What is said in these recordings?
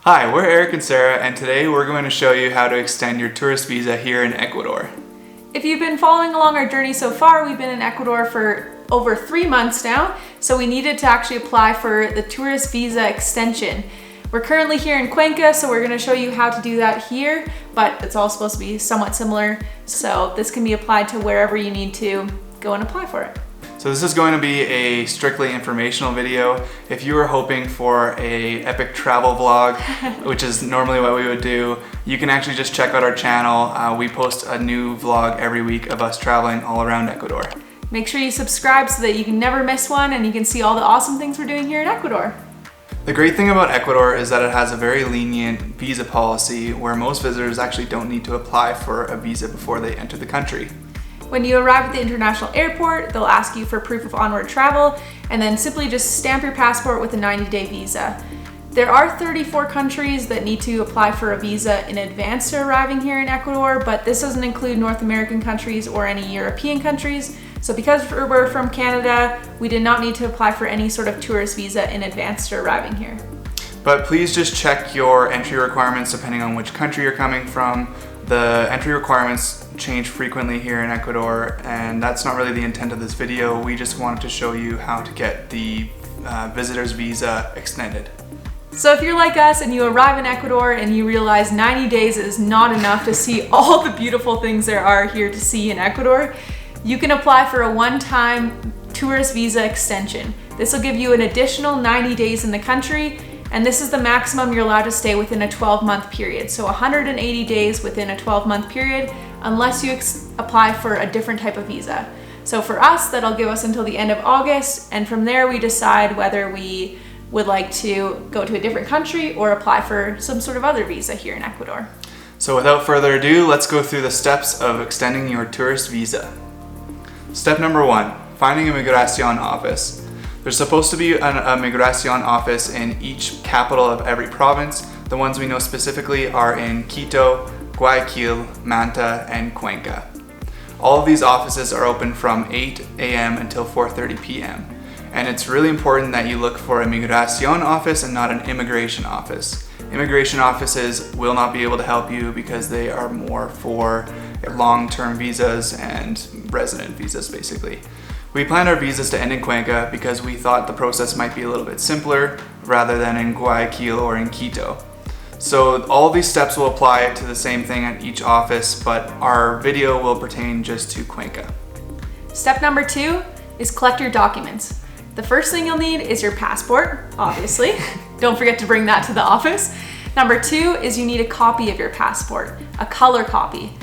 Hi, we're Eric and Sarah, and today we're going to show you how to extend your tourist visa here in Ecuador. If you've been following along our journey so far, we've been in Ecuador for over 3 months now, so we needed to actually apply for the tourist visa extension. We're currently here in Cuenca, so we're going to show you how to do that here, but it's all supposed to be somewhat similar, so this can be applied to wherever you need to go and apply for it. So this is going to be a strictly informational video. If you were hoping for a epic travel vlog, which is normally what we would do, you can actually just check out our channel. We post a new vlog every week of us traveling all around Ecuador. Make sure you subscribe so that you can never miss one and you can see all the awesome things we're doing here in Ecuador. The great thing about Ecuador is that it has a very lenient visa policy where most visitors actually don't need to apply for a visa before they enter the country. When you arrive at the international airport, they'll ask you for proof of onward travel and then simply just stamp your passport with a 90-day visa. There are 34 countries that need to apply for a visa in advance to arriving here in Ecuador, but this doesn't include North American countries or any European countries. So because we're from Canada, we did not need to apply for any sort of tourist visa in advance to arriving here. But please just check your entry requirements depending on which country you're coming from. The entry requirements change frequently here in Ecuador, and that's not really the intent of this video. We just wanted to show you how to get the visitor's visa extended. So if you're like us and you arrive in Ecuador and you realize 90 days is not enough to see all the beautiful things there are here to see in Ecuador, you can apply for a one-time tourist visa extension. This will give you an additional 90 days in the country, and this is the maximum you're allowed to stay within a 12-month period. So 180 days within a 12-month period, unless you apply for a different type of visa. So for us, that'll give us until the end of August, and from there we decide whether we would like to go to a different country or apply for some sort of other visa here in Ecuador. So without further ado, let's go through the steps of extending your tourist visa. Step number 1, finding a Migración office. There's supposed to be a Migración office in each capital of every province. The ones we know specifically are in Quito, Guayaquil, Manta, and Cuenca. All of these offices are open from 8 a.m. until 4:30 p.m. And it's really important that you look for a Migración office and not an immigration office. Immigration offices will not be able to help you because they are more for long-term visas and resident visas basically. We planned our visas to end in Cuenca because we thought the process might be a little bit simpler rather than in Guayaquil or in Quito. So all of these steps will apply to the same thing at each office, but our video will pertain just to Cuenca. Step number 2 is collect your documents. The first thing you'll need is your passport, obviously. Don't forget to bring that to the office. Number 2 is you need a copy of your passport, a color copy.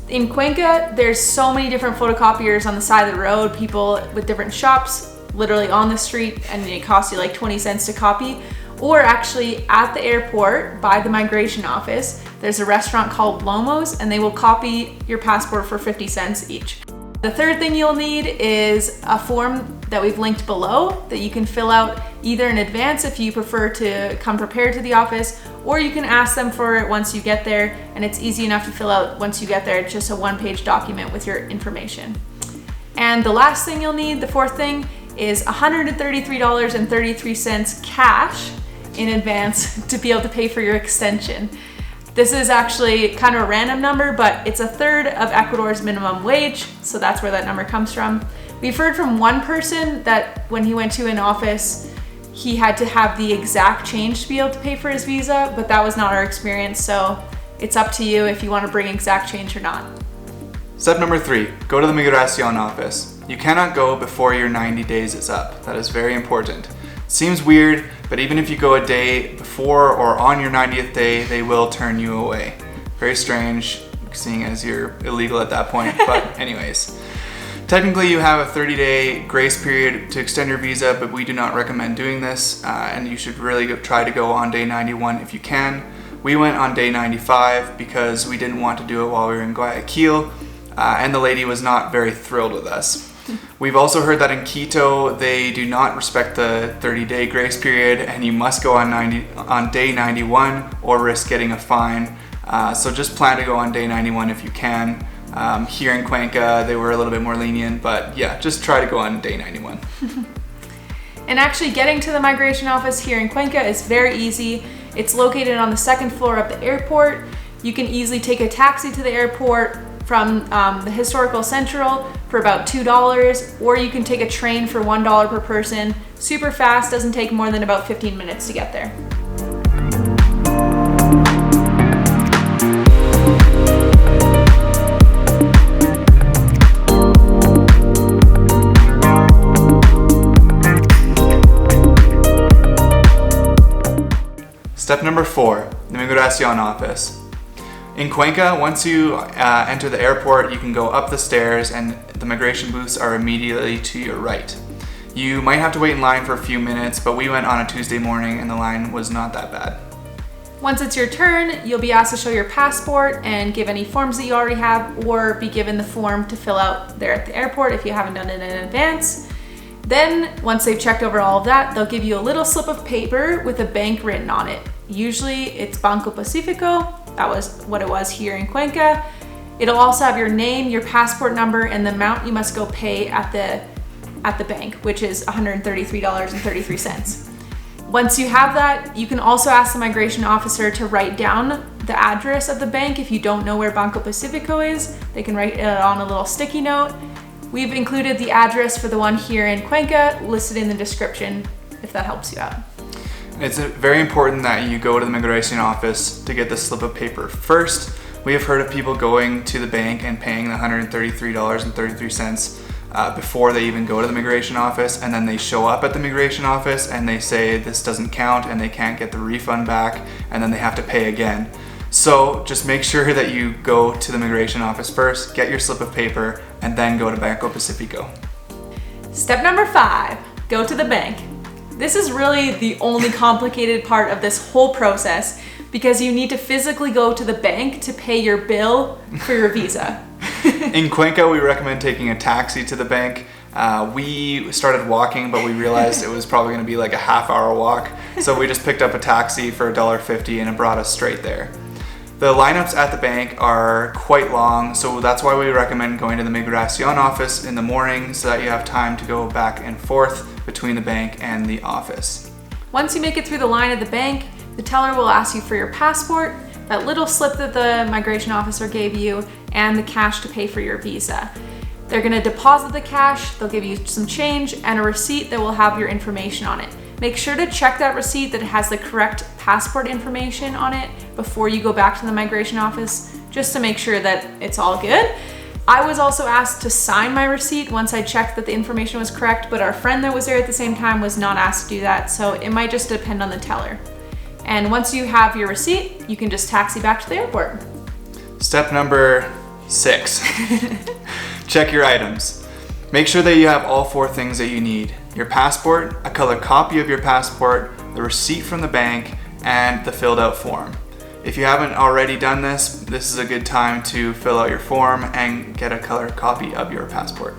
In Cuenca, there's so many different photocopiers on the side of the road, people with different shops literally on the street, and it costs you like 20 cents to copy. Or actually at the airport by the migration office, there's a restaurant called Lomos, and they will copy your passport for 50 cents each. The third thing you'll need is a form that we've linked below that you can fill out either in advance if you prefer to come prepared to the office, or you can ask them for it once you get there, and it's easy enough to fill out once you get there. It's just a one-page document with your information. And the last thing you'll need, the fourth thing, is $133.33 cash in advance to be able to pay for your extension. This is actually kind of a random number, but it's a third of Ecuador's minimum wage, so that's where that number comes from. We've heard from one person that when he went to an office, he had to have the exact change to be able to pay for his visa, but that was not our experience, so it's up to you if you want to bring exact change or not. Step number 3, go to the Migración office. You cannot go before your 90 days is up. That is very important. Seems weird, but even if you go a day before or on your 90th day, they will turn you away. Very strange, seeing as you're illegal at that point, but anyways. Technically, you have a 30-day grace period to extend your visa, but we do not recommend doing this, and you should really try to go on day 91 if you can. We went on day 95 because we didn't want to do it while we were in Guayaquil, and the lady was not very thrilled with us. We've also heard that in Quito, they do not respect the 30-day grace period, and you must go on day 91 or risk getting a fine. So just plan to go on day 91 if you can. Here in Cuenca, they were a little bit more lenient, but yeah, just try to go on day 91. And actually getting to the migration office here in Cuenca is very easy. It's located on the second floor of the airport. You can easily take a taxi to the airport from the Historical Central for about $2, or you can take a train for $1 per person. Super fast, doesn't take more than about 15 minutes to get there. Step number 4, the Migracion office. In Cuenca, once you enter the airport, you can go up the stairs and the migration booths are immediately to your right. You might have to wait in line for a few minutes, but we went on a Tuesday morning and the line was not that bad. Once it's your turn, you'll be asked to show your passport and give any forms that you already have, or be given the form to fill out there at the airport if you haven't done it in advance. Then, once they've checked over all of that, they'll give you a little slip of paper with a bank written on it. Usually it's Banco Pacifico. That was what it was here in Cuenca. It'll also have your name, your passport number, and the amount you must go pay at the bank, which is $133.33. Once you have that, you can also ask the migration officer to write down the address of the bank. If you don't know where Banco Pacifico is, they can write it on a little sticky note. We've included the address for the one here in Cuenca listed in the description if that helps you out. It's very important that you go to the migration office to get the slip of paper first. We have heard of people going to the bank and paying the $133.33 before they even go to the migration office, and then they show up at the migration office and they say this doesn't count and they can't get the refund back, and then they have to pay again. So just make sure that you go to the migration office first, get your slip of paper, and then go to Banco Pacifico. Step number 5, go to the bank. This is really the only complicated part of this whole process, because you need to physically go to the bank to pay your bill for your visa. In Cuenca, we recommend taking a taxi to the bank. We started walking, but we realized it was probably going to be like a half-hour walk, so we just picked up a taxi for $1.50 and it brought us straight there. The lineups at the bank are quite long, so that's why we recommend going to the Migracion office in the morning so that you have time to go back and forth between the bank and the office. Once you make it through the line at the bank, the teller will ask you for your passport, that little slip that the migration officer gave you, and the cash to pay for your visa. They're going to deposit the cash, they'll give you some change, and a receipt that will have your information on it. Make sure to check that receipt that it has the correct passport information on it before you go back to the migration office, just to make sure that it's all good. I was also asked to sign my receipt once I checked that the information was correct, but our friend that was there at the same time was not asked to do that, so it might just depend on the teller. And once you have your receipt, you can just taxi back to the airport. Step number 6, check your items. Make sure that you have all 4 things that you need: your passport, a color copy of your passport, the receipt from the bank, and the filled out form. If you haven't already done this, this is a good time to fill out your form and get a color copy of your passport.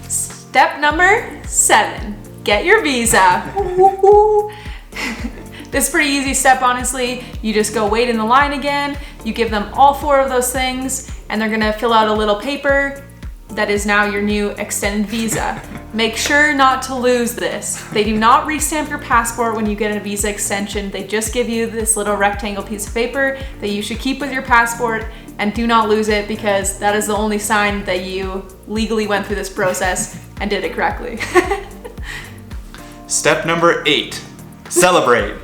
Step number 7, get your visa. This is a pretty easy step, honestly. You just go wait in the line again, you give them all 4 of those things, and they're gonna fill out a little paper that is now your new extended visa. Make sure not to lose this. They do not restamp your passport when you get a visa extension. They just give you this little rectangle piece of paper that you should keep with your passport, and do not lose it, because that is the only sign that you legally went through this process and did it correctly. Step number 8, celebrate.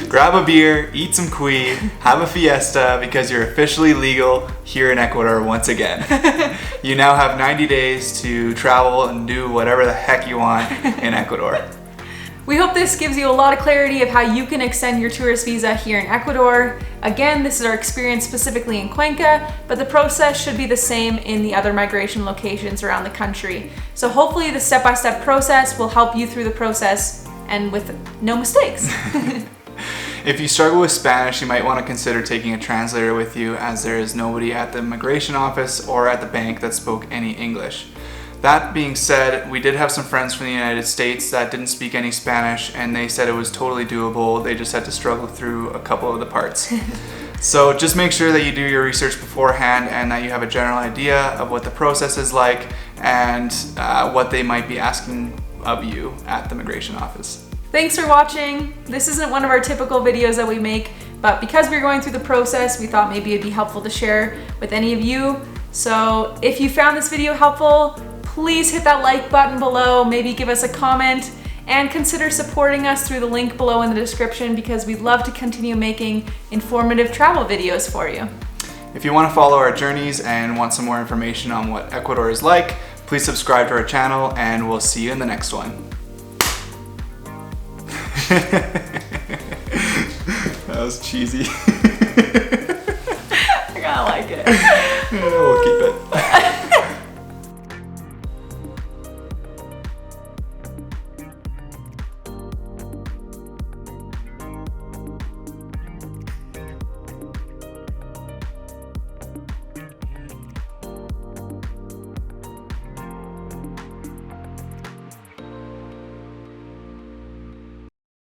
Grab a beer, eat some cuy, have a fiesta, because you're officially legal here in Ecuador once again. You now have 90 days to travel and do whatever the heck you want in Ecuador. We hope this gives you a lot of clarity of how you can extend your tourist visa here in Ecuador. Again, this is our experience specifically in Cuenca, but the process should be the same in the other migration locations around the country. So hopefully the step-by-step process will help you through the process and with no mistakes. If you struggle with Spanish, you might want to consider taking a translator with you, as there is nobody at the immigration office or at the bank that spoke any English. That being said, we did have some friends from the United States that didn't speak any Spanish, and they said it was totally doable. They just had to struggle through a couple of the parts. So just make sure that you do your research beforehand and that you have a general idea of what the process is like and what they might be asking of you at the immigration office. Thanks for watching. This isn't one of our typical videos that we make, but because we're going through the process, we thought maybe it'd be helpful to share with any of you. So if you found this video helpful, please hit that like button below, maybe give us a comment, and consider supporting us through the link below in the description, because we'd love to continue making informative travel videos for you. If you want to follow our journeys and want some more information on what Ecuador is like, please subscribe to our channel, and we'll see you in the next one. That was cheesy. I kinda like it.